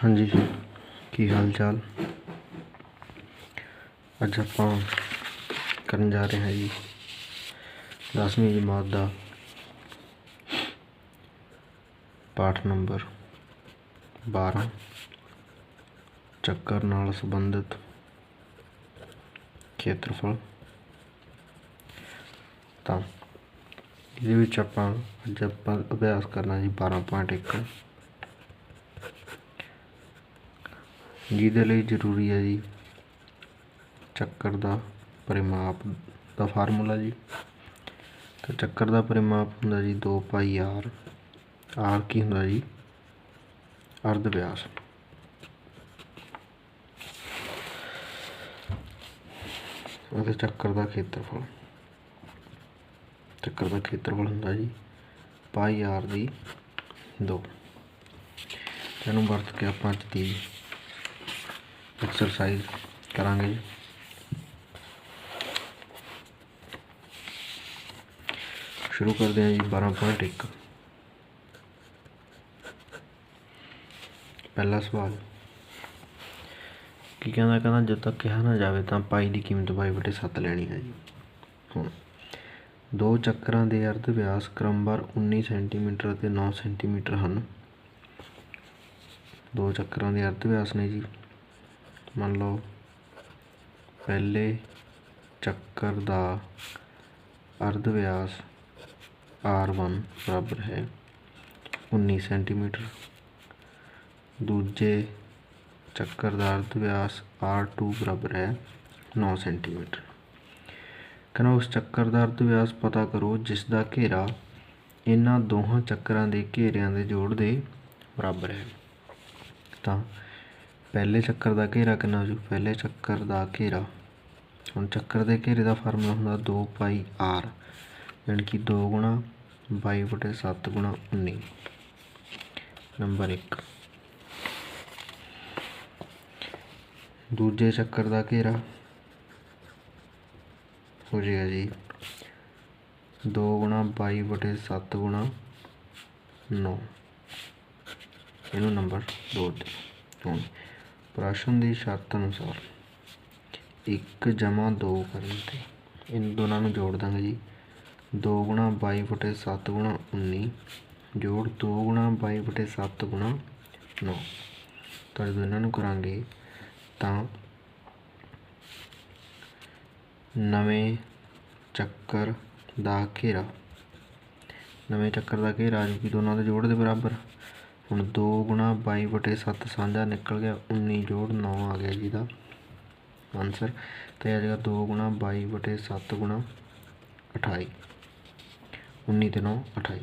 हाँ जी, की हाल चाल। अज आप करन जा रहे हैं जी 10वीं जमात का पाठ नंबर 12 चक्कर नाल संबंधित खेत्रफल। तो ये अज आप अभ्यास करना जी 12.1 जिहदे लई जरूरी है जी चक्कर का परिमाप का फार्मूला जी। तो चक्कर का परिमाप होंदा जी 2πr। आर की होंदा जी अर्ध व्यास। चक्कर का खेत्रफल होंदा जी πr की 2। इनू वरत के आप अज की एक्सरसाइज करांगे। शुरू करते हैं जी 12.1। पहला सवाल की कहना जब तक कहा ना जाए तो पाई की कीमत π/7 लैनी है जी। हुण दो चक्करां दे अर्ध व्यास क्रमवार 19 सेंटीमीटर ते 9 सेंटीमीटर हैं। दो चक्करां दे अर्ध व्यास ने जी। मान लो पहले चक्कर का अर्ध व्यास R1 बराबर है 19 सेंटीमीटर। दूजे चक्कर का अर्ध व्यास R2 बराबर है 9 सेंटीमीटर। कहना उस चक्कर का अर्ध व्यास पता करो जिसका घेरा इन्हां दोहां चक्करां दे घेरियां दे जोड़ दे बराबर है। तो पहले चक्कर का घेरा कितना हो जू? पहले चक्कर का घेरा हम चक्कर के घेरे का फार्मूला होंदा 2πr यानी कि 2 गुणा π/7 गुणा 19। नंबर 1। दूजे चक्कर का घेरा हो जाएगा जी 2 गुणा π/7 गुणा 9। इनू नंबर 2 दे। हूँ प्रश्न की शर्त अनुसार 1 जमा 2 करने ते इन दोनों में जोड़ देंगे जी 2 गुणा π/7 गुणा 19 जोड़ 2 गुणा π/7 गुणा 9। तो जो इन्हों करांगे तो नवें चक्कर का घेरा आ जूगी दोनों के जोड़ के बराबर। हुण 2 गुणा π/7 साझा निकल गया 19 जोड़ 9 आ गया जी का आंसर। तो आ जाएगा 2 गुणा π/7 गुणा 28। 19 ते 9 28।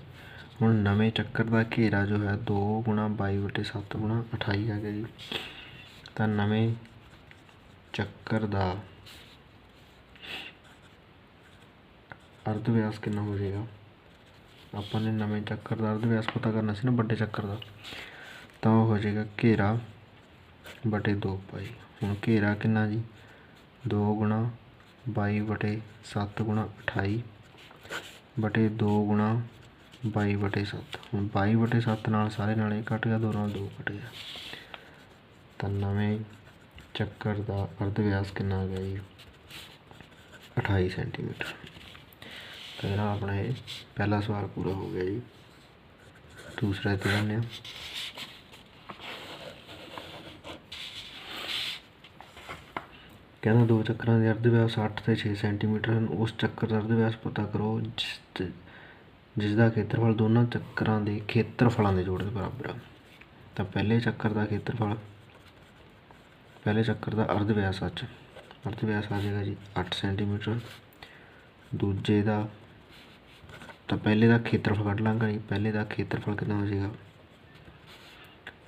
हुण नवें चक्कर का घेरा जो है 2 गुणा π/7 गुणा 28 आ गया जी। तो नवें चक्कर का अर्ध व्यास कितना हो जाएगा? अपने नवें चक्कर का अर्ध व्यास पता करना सी ना बड़े चक्कर का। तो हो जाएगा घेरा बटे 2π। हूँ घेरा कितना जी 2 गुणा π/7 गुणा 28 बटे 2 गुणा π/7। हूँ π/7 नाल सारे नाल एक कट गया 2 नाल 2 कट गया। तो नवें चक्कर का अर्ध व्यास कितना आ गया जी 28 सेंटीमीटर। तो यहाँ अपना ये पहला सवाल पूरा हो गया जी। दूसरा इतने आने कहना दो चक्कर के अर्ध व्यास 8 से 6 सेंटीमीटर हैं। उस चक्कर का अर्ध व्यास पता करो जिसका खेत्रफल दोनों चक्करों के खेत्रफलों के जोड़ के बराबर है। तो पहले चक्कर का खेत्रफल पहले चक्कर का अर्ध व्यास आ जाएगा जी 8 सेंटीमीटर। दूजे का तो पहले का खेत्रफल कट लाँगा जी। पहले का खेत्रफल कितना हो जाएगा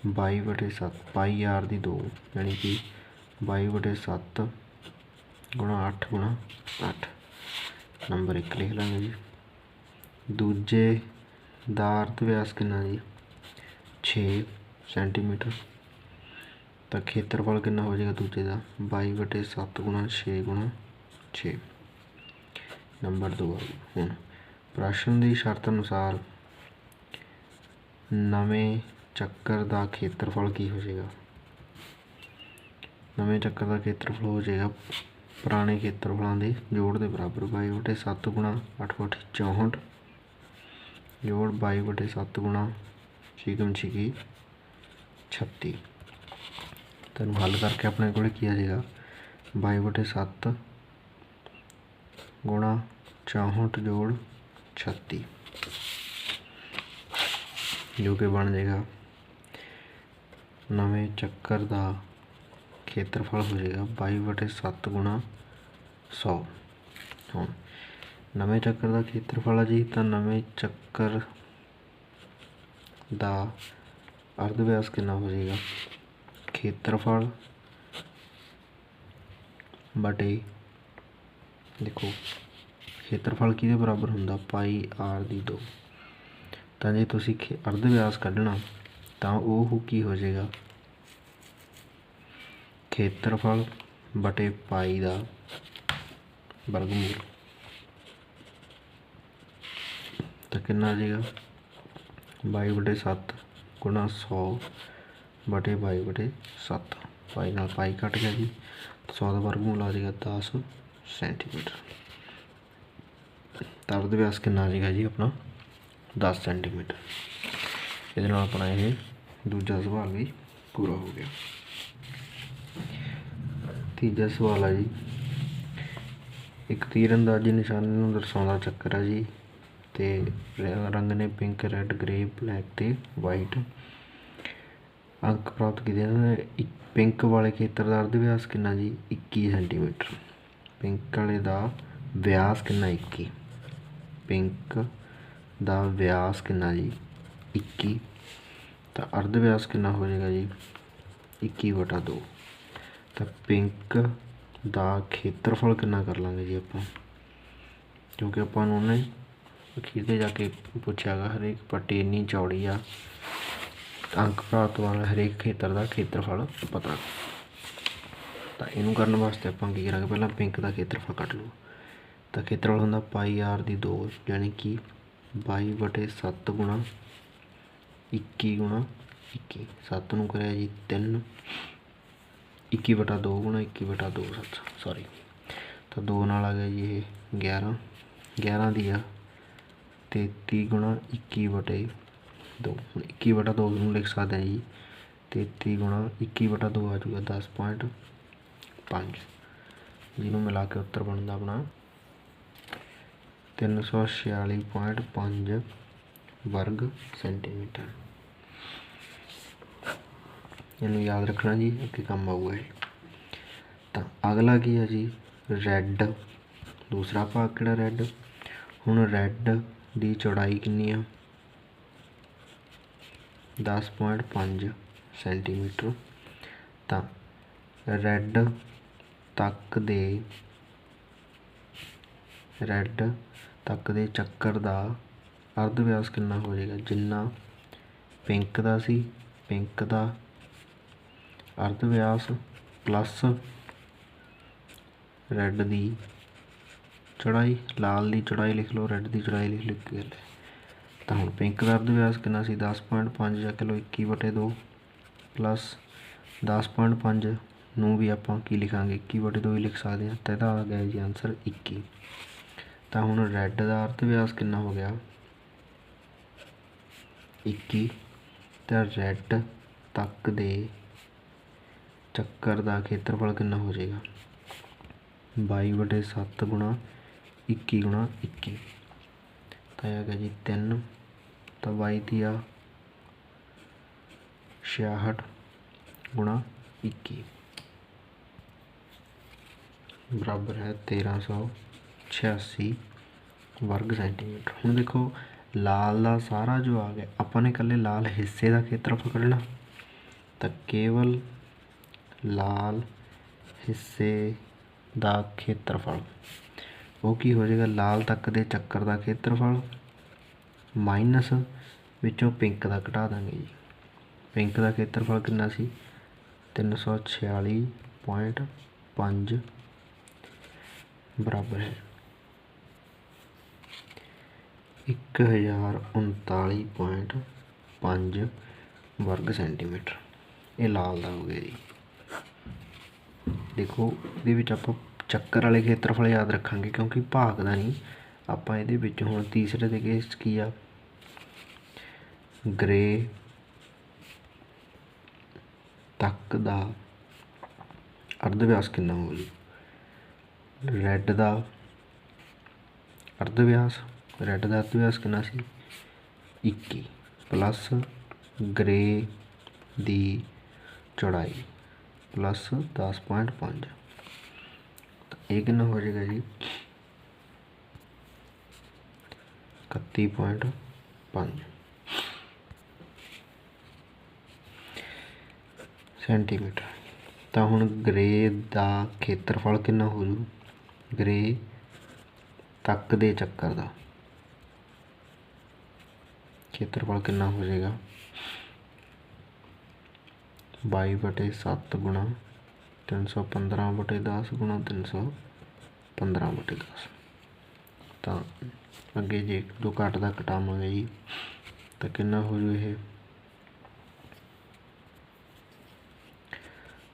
π/7 πr की 2 यानी कि π/7 गुणा 8 गुणा 8। नंबर 1 लिख लेंगे जी। दूजे का अर्ध व्यास कितना जी 6 सेंटीमीटर। तो खेत्रफल कितना हो जाएगा दूजे का π/7 गुणा 6 गुणा 6। नंबर 2 हूँ प्रश्न की शर्त अनुसार नवें चक्कर का खेत्रफल की हो जाएगा नवें चक्कर का खेत्रफल हो जाएगा पुराने खेत्रफलों के जोड़ के बराबर 22/7 गुणा 8/64 जोड़ 22/7 गुणा 6×6 36। तेन हल करके अपने को की आ जाएगा 22/7 गुणा 64 जोड़ 36 जो कि बन जाएगा नवें चक्कर का खेत्रफल हो जाएगा 22/7 गुणा 100। हाँ नवें चक्कर का खेत्रफल है जी, तो नवें चक्कर का अर्ध व्यास कितना हो जाएगा खेत्रफल बटे देखो खेत्रफल किहदे बराबर होंदा πr/2। तो जे तुसी अर्ध व्यास कढ़ना तो वह की हो जाएगा खेत्रफल बटे पाई का वर्गमूल। तो कितना आ जाएगा 22/7 गुणा 100 बटे 22/7 पाई नाल पाई कट गया जी। 100 का वर्गमूल आ जाएगा 10 सेंटीमीटर। तो अर्ध व्यास कितना आ जाएगा जी अपना 10 सेंटीमीटर। ये अपना ये दूजा सवाल भी पूरा हो गया। तीजा सवाल है जी, एक तीरअंदाजी निशानी दर्शाता चक्कर है जी, तो रंग ने पिंक रैड ग्रे ब्लैक ते वाइट। अंक प्राप्त किए पिंक वाले खेत्र का अर्ध व्यास कितना जी 21 सेंटीमीटर। पिंक वाले का व्यास कितना 21, पिंक का व्यास कितना जी 21। तो अर्ध व्यास कितना हो जाएगा जी 21/2। तो पिंक का खेत्रफल कितना कर लाँगे जी आप, क्योंकि अपन उन्होंने अखीर से जाके पूछा गा हरेक पट्टी इन्नी चौड़ी आ। अंक प्राप्त वाला हरेक खेत्र का खेत्रफल पता। तो इनू करने वास्ते आप की करेंगे पहला पिंक का खेत्रफल कट लो। तो खेत्रफल होंगे πr/2 यानी कि 22/7 गुणा 21 गुणा 21। 7 नूं कराया जी 3 21/2 गुणा 21/2 सॉरी। तो 2 नाल आ गया जी ये 11 11 दी आ 33 गुणा 21/2। 21/2 नूं लिख सकते हैं जी 33 गुणा 21/2 आ जाऊगा 10.5 जिन्हों मिला के उत्तर बनता अपना 346.5 वर्ग सेंटीमीटर। इन्हू याद रखना जी, अगे काम आऊगा। तो अगला की है जी रैड, दूसरा भाग किहड़ा रैड। हुण रैड की चौड़ाई कितनी है 10.5 सेंटीमीटर। तो रैड तक दे चक्कर का अर्ध व्यास कितना हो जाएगा जिन्ना पिंक का सी, पिंक का अर्ध व्यास प्लस रैड की चौड़ाई। लाल की चौड़ाई लिख लो, रैड की चौड़ाई लिख के। तो हम पिंक का अर्ध व्यास कितना सी 10.5 जा किलो 21/2 प्लस 10.5 नूं भी आप की लिखांगे 21/2 ही लिख सकते हैं। तो यदा आ गया जी आंसर 21। तो हुण रैड का अर्ध व्यास कितना हो गया 21। तो रैड तक दे चक्कर का खेत्रफल कितना हो जाएगा 22/7 गुणा 21 गुणा 21। तो आ गया जी 3। तो 22 दिया 66 गुणा 21 बराबर है 1386 वर्ग सेंटीमीटर। हुण देखो लाल का सारा जो आ गया अपने कल्ले लाल हिस्से का खेत्रफल कढ़ना। तो केवल लाल हिस्से का खेत्रफल वो की हो जाएगा लाल तक दे चक्कर का खेत्रफल माइनस विचों पिंक का घटा देंगे जी। पिंक का खेत्रफल कितना सी 346.5 बराबर है 1039.5 वर्ग सेंटीमीटर। ये लाल का हो गया जी। देखो ਇਹਦੇ ਵਿੱਚ ਆਪਾਂ ਚੱਕਰ ਵਾਲੇ ਖੇਤਰਫਲ ਯਾਦ ਰੱਖਾਂਗੇ ਕਿਉਂਕਿ ਭਾਗ ਦਾ ਨਹੀਂ। ਆਪਾਂ ਇਹਦੇ ਵਿੱਚ ਹੁਣ ਤੀਸਰੇ ਦੇ ਕੇਸ ਕੀ ਆ, ਗਰੇ ਤੱਕ ਦਾ ਅਰਧ ਵਿਆਸ ਕਿੰਨਾ ਹੋ ਜੂ। ਰੈੱਡ ਦਾ ਅਰਧ ਵਿਆਸ, ਰੈੱਡ ਦਾ ਅਰਧ ਵਿਆਸ ਕਿੰਨਾ ਸੀ 21 ਪਲੱਸ ਗਰੇ ਦੀ ਚੌੜਾਈ प्लस 10.5, तो ये कितना हो जाएगा जी 31.5 सेंटीमीटर। तो हुण गरे का खेत्रफल कितना हो जू, गरे तक दे चक्कर का खेत्रफल कितना हो जाएगा 22/7 गुणा 315/10 गुणा 315/10। तो अगे जे जो घटदा घटावांगे जी तो कितना हो जू ये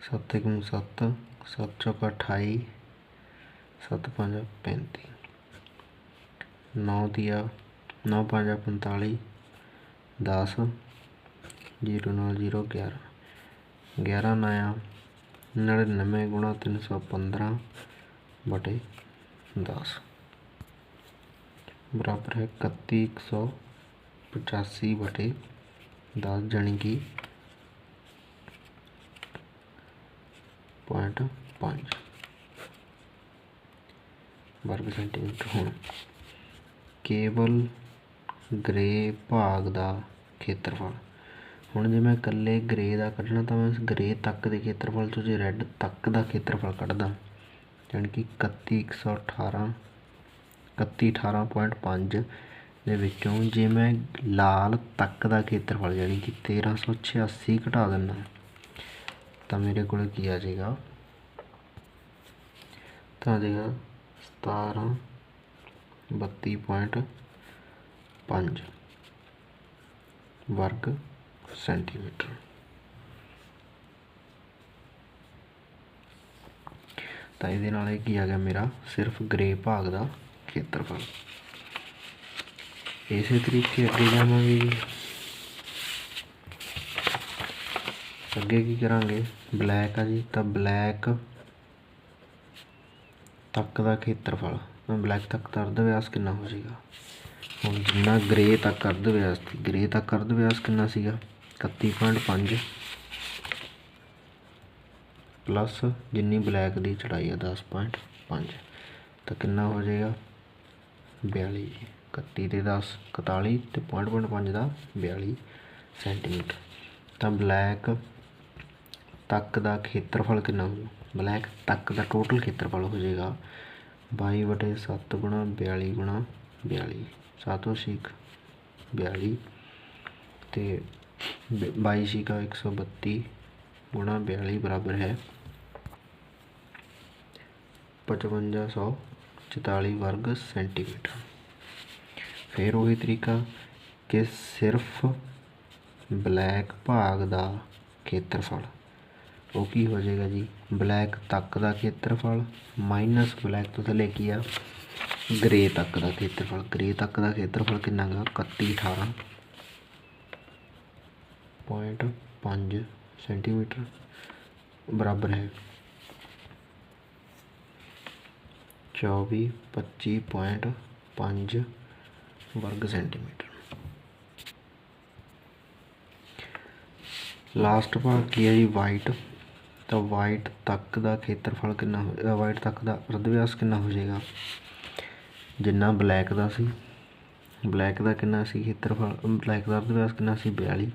7 × 7 7 × 28 7 × 5 35 9 दिया 9 × 5 45 10 0 9 0 11 11 नया 99 गुणा 315/10 बराबर है 3185/10 जानी कि 0.5 वर्ग सेंटीमीटर। हूँ केवल गरे भाग का खेत्रफल, ਹੁਣ ਜੇ ਮੈਂ इकल्ले गरे का कढ़ना तो मैं गरे तक के खेत्रफल चो जो रैड तक का खेत्रफल कढ़दा यानी कि 3118.5 ਦੇ ਵਿੱਚੋਂ ਜੇ मैं लाल तक का खेत्रफल यानी कि 1386 घटा दिना तो मेरे को की आ जाएगा, तो आ जाएगा 1732.5 वर्ग सेंटीमीटर। तो ये की आ गया मेरा सिर्फ ग्रे भाग का खेत्रफल। इस तरीके अगे जावांगे जी, अगे की करांगे ब्लैक आ जी। तो ब्लैक तक का खेत्रफल, ब्लैक तक का अर्ध व्यास कितना हो जाएगा। हम जिन्ना ग्रे तक अर्ध व्यास थी, ग्रे तक अर्ध व्यास कितना सीगा 31.5 प्लस जिन्नी ब्लैक की चढ़ाई है 10.5 तो कितना हो जाएगा 42 जी। 31 ते 10 41 तो 0.5 का 42 सेंटीमीटर। तो ब्लैक तक का खेत्रफल कितना हो, ब्लैक तक का टोटल खेत्रफल हो जाएगा 22/7 गुणा 42 गुणा 42 7 सीख 42 तो 22 का 132 गुणा 42 बराबर है 5544 वर्ग सेंटीमीटर। फिर वही तरीका कि सिर्फ ब्लैक भाग का खेत्रफल वो की हो जाएगा जी, ब्लैक तक का खेत्रफल माइनस ब्लैक तो थले की आ ग्रे तक का खेत्रफल। ग्रे तक का खेत्रफल कितना गा 3118.5 सेंटीमीटर बराबर है 2425.5 वर्ग सेंटीमीटर। लास्ट भाग की है जी वाइट। तो वाइट तक का खेत्रफल कितना हो, वाइट तक का अर्ध व्यास कितना हो जाएगा जिन्ना ब्लैक का सी, ब्लैक का कितना सी खेत्रफल, ब्लैक का अर्ध व्यास कितना सी 42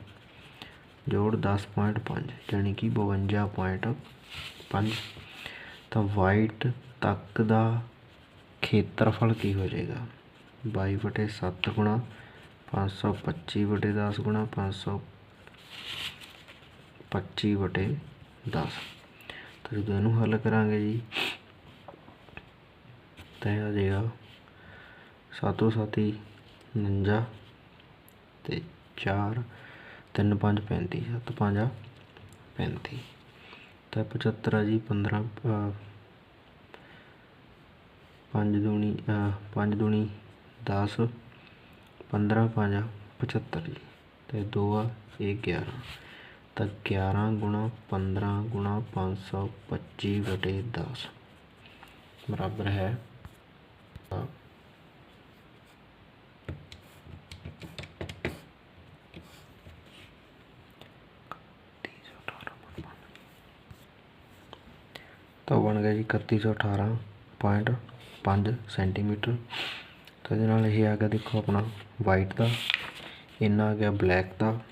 जोड़ 10.5 यानी कि 52.5। तो वाइट तक का खेत्रफल की हो जाएगा 22/7 गुणा 525/10 गुणा 525/10। तो जो इनू हल करांगे जी तो आ जाएगा 7 7 49 ते 4 3 5 35 7 5 35 तो 75 है जी 15 5 दूनी 10 15 5 75 जी। तो 2 आ ये 11। तो 11 गुणा 15 गुणा 525/10 बराबर है 3118। तो बन गया जी 3118.5 सेंटीमीटर। तो ये आ गया देखो अपना वाइट का, इन्ना आ गया ब्लैक का,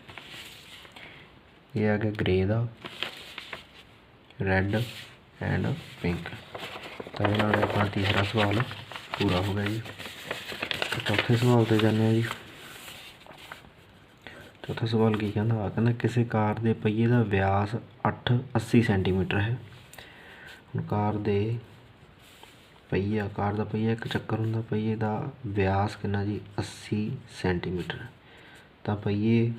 ये आ गया ग्रे का, रैड एंड पिंक। तो ये अपना तीसरा सवाल पूरा हो गया जी। तो चौथे सवाल पर जाने जी। चौथा सवाल की कहना, कहना किसी कार के पहिए का व्यास 80 सेंटीमीटर है। ਹੁਣ ਕਾਰ ਦਾ पहिया एक ਚੱਕਰ ਹੁੰਦਾ, पहिए ਦਾ व्यास कितना जी 80 सेंटीमीटर। तो पहिए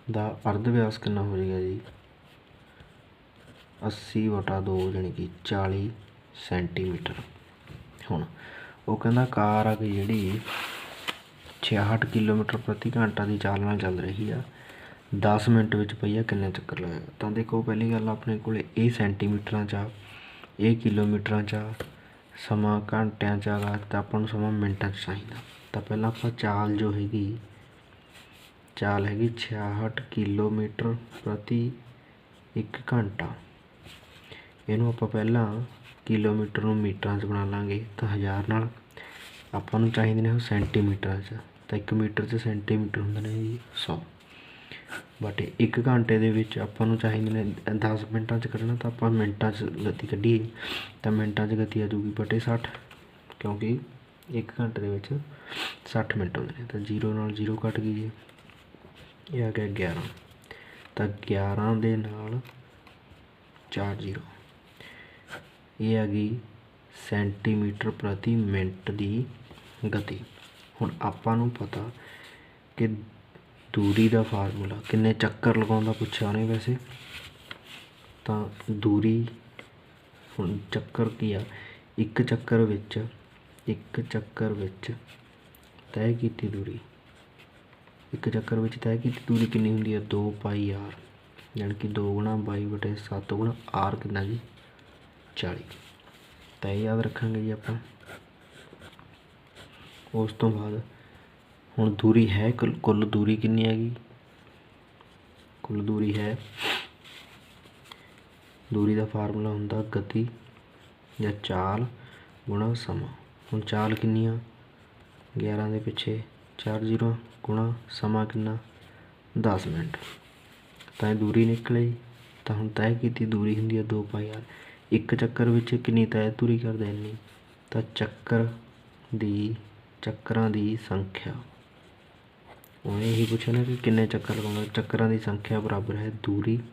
ਦਾ अर्ध व्यास कितना हो जाएगा जी 80/2 यानी कि 40 सेंटीमीटर। ਹੁਣ ਉਹ ਕਹਿੰਦਾ ਕਾਰ ਆ ਗਈ ਜਿਹੜੀ 66 किलोमीटर प्रति घंटा की चाल ਨਾਲ ਚੱਲ ਰਹੀ ਆ, 10 मिनट में पहिया किन्ने चक्कर लगाएगा। तो देखो पहली गल अपने को ये सेंटीमीटर च, ये किलोमीटर च, समा घंटिया च आ, तो अपन समा मिनटा चाहिए। तो पहला आप चाल जो हैगी, चाल हैगी 66 किलोमीटर प्रति 1 घंटा। इनू आप पहला किलोमीटर में मीटर च बना लाँगे तो 1000 नाल, आपां नूं चाहिए ने सेंटीमीटर च। तो 1 मीटर च सेंटीमीटर होंदे ने जी 100। बट 1 घंटे दे विच आपां नूं चाहिए ने 10 मिनटां च कढना, तो आपां मिनटां च गति कढीए तो मिनटां च गति आ जाऊगी बटे 60, क्योंकि 1 घंटे दे विच 60 मिनट होंदे ने। तो 0 नाल 0 कट गई जी, ये आ गया 11। तो 11 दे नाल 4 0, ये आ गई सेंटीमीटर प्रति मिनट की गति। हुण आपां नूं पता कि दूरी का फार्मूला किन्ने चक्कर लगाउंदा पुछया उन्हें वैसे। तो दूरी हुण चक्कर की आ, एक चक्कर विच तय की दूरी, एक चक्कर विच तय की दूरी कितनी हुंदी है 2πr, यानी कि 2 गुणा 22/7 गुणा r कितना जी 40। तो यह याद रखांगे जी आप। उस तो बाद हुण दूरी है कुल दूरी कितनी हैगी, कुल दूरी है, दूरी का फार्मूला हुंदा गति या चाल गुणा समा। हुण चाल कितनी आ 11 के पिछे 4 0 गुणा समा कितना 10 मिनट। तो दूरी निकले। तो हुण तय की दूरी हुंदी है 2πr, एक चक्कर विच कितनी तय दूरी कर देनी। तो चक्करां दी संख्या, उन्हें यही पूछा ना कि किन्ने चक्कर लगाउंदा, चक्करां दी संख्या बराबर है दूरी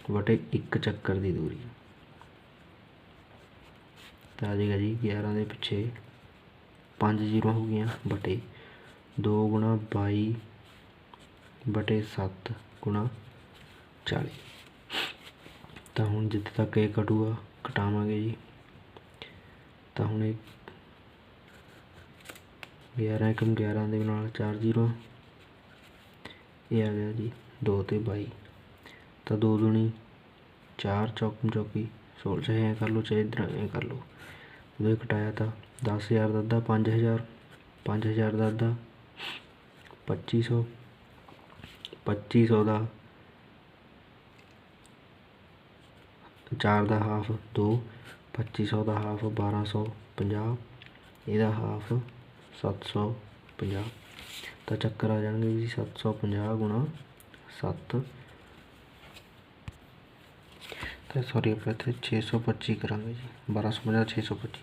बटे 1 चक्कर की दूरी। तो आ जाएगा जी 11 के पिछे 5 0 हो गई बटे 2 गुणा 22/7 गुणा 40। तो हुण जिथे तक ये कटूगा घटावांगे जी। तो हुण 11 एकम 11 दे नाल 4 0, ये आ गया जी 2 ते 22। तो 2 दूनी 4 चौकम चौकी 16, चाहे ऐ कर लो चाहे इधर ऐ कर लो। जो घटाया था 10,000 का अद्धा 5,000, 5,000 का अद्धा 2500, 2500 का 4 का हाफ 2, 2500 का हाफ 1250, यदा हाफ 750। तो चक्कर आ जाएंगे जी 750 गुणा 7। तो सॉरी आप इतने 625 करा जी, 1250 625,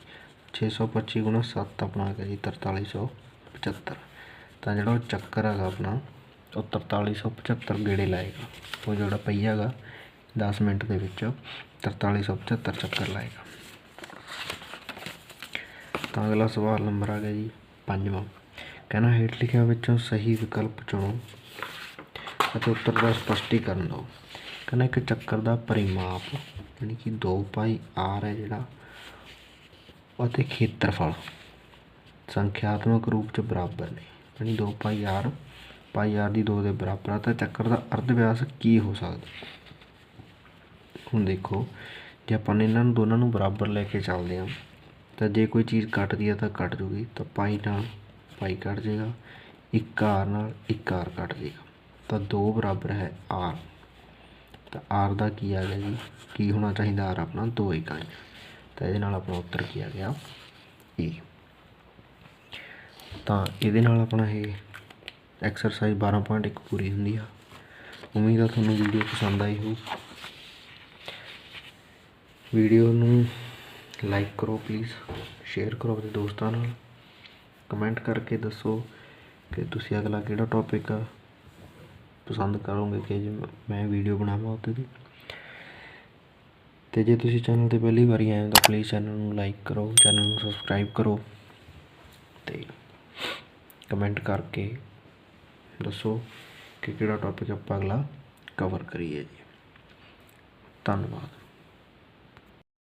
625 गुणा 7 अपना आ गया जी 4375। तो जो चक्कर है अपना वो 4375 गेड़े लाएगा। वो जो पहिया है 10 मिनट के 4375 चक्कर लाएगा। तो अगला सवाल नंबर आ गया जी 5वां। कहना हेठ लिखिया विचों सही विकल्प चुनो ਅਤੇ उत्तर का स्पष्टीकरण दो। कहना एक चक्कर का परिमाप यानी कि 2 पाई आर है जिहड़ा ਅਤੇ ਖੇਤਰਫਲ संख्यात्मक रूप च बराबर ने यानी 2 पाई आर ਦੀ 2 ਦੇ ਬਰਾਬਰ ਆ ਤਾਂ ਚੱਕਰ ਦਾ ਅਰਧ ਵਿਆਸ ਕੀ ਹੋ ਸਕਦਾ। ਹੁਣ ਦੇਖੋ ਜੇ ਆਪਾਂ ਇਹਨਾਂ ਨੂੰ ਦੋਨਾਂ ਨੂੰ ਬਰਾਬਰ ਲੈ ਕੇ ਚੱਲਦੇ ਹਾਂ ਤਾਂ ਜੇ ਕੋਈ ਚੀਜ਼ ਕੱਟਦੀ ਆ ਤਾਂ ਕੱਟ ਜੂਗੀ, ਤਾਂ ਪਾਈ ਨਾਲ ਪਾਈ ਕੱਟ ਜਾਏਗਾ, ਇੱਕ ਆਰ ਨਾਲ ਇੱਕ ਆਰ ਕੱਟ ਜਾਏਗਾ, ਤਾਂ 2 ਬਰਾਬਰ ਹੈ ਆਰ। ਤਾਂ ਆਰ ਦਾ ਕੀ ਆ ਗਿਆ ਜੀ, ਕੀ ਹੋਣਾ ਚਾਹੀਦਾ ਆਰ ਆਪਣਾ 2 ਇਕਾਈ, ਤਾਂ ਇਹਦੇ ਨਾਲ ਆਪਣਾ ਉੱਤਰ ਕੀ ਆ ਗਿਆ ਏ। ਤਾਂ ਇਹਦੇ ਨਾਲ ਆਪਣਾ ਇਹ ਐਕਸਰਸਾਈਜ਼ 12.1 ਪੂਰੀ ਹੁੰਦੀ ਆ। ਉਮੀਦ ਆ ਤੁਹਾਨੂੰ ਵੀਡੀਓ ਪਸੰਦ ਆਈ ਹੋਊ। ਵੀਡੀਓ ਨੂੰ ਲਾਈਕ ਕਰੋ ਪਲੀਜ਼, ਸ਼ੇਅਰ ਕਰੋ ਆਪਣੇ ਦੋਸਤਾਂ ਨਾਲ, ਕਮੈਂਟ ਕਰਕੇ ਦੱਸੋ ਕਿ ਤੁਸੀਂ ਅਗਲਾ ਕਿਹੜਾ ਟੌਪਿਕ ਪਸੰਦ ਕਰੋਗੇ ਕਿ ਜੇ ਮੈਂ ਵੀਡੀਓ ਬਣਾਵਾਂ ਉੱਤੇ ਦੀ। ਅਤੇ ਜੇ ਤੁਸੀਂ ਚੈਨਲ 'ਤੇ ਪਹਿਲੀ ਵਾਰੀ ਆਏ ਹੋ ਤਾਂ ਪਲੀਜ਼ ਚੈਨਲ ਨੂੰ ਲਾਈਕ ਕਰੋ, ਚੈਨਲ ਨੂੰ ਸਬਸਕ੍ਰਾਈਬ ਕਰੋ ਅਤੇ ਕਮੈਂਟ ਕਰਕੇ ਦੱਸੋ ਕਿ ਕਿਹੜਾ ਟੌਪਿਕ ਆਪਾਂ ਅਗਲਾ ਕਵਰ ਕਰੀਏ ਜੀ। ਧੰਨਵਾਦ।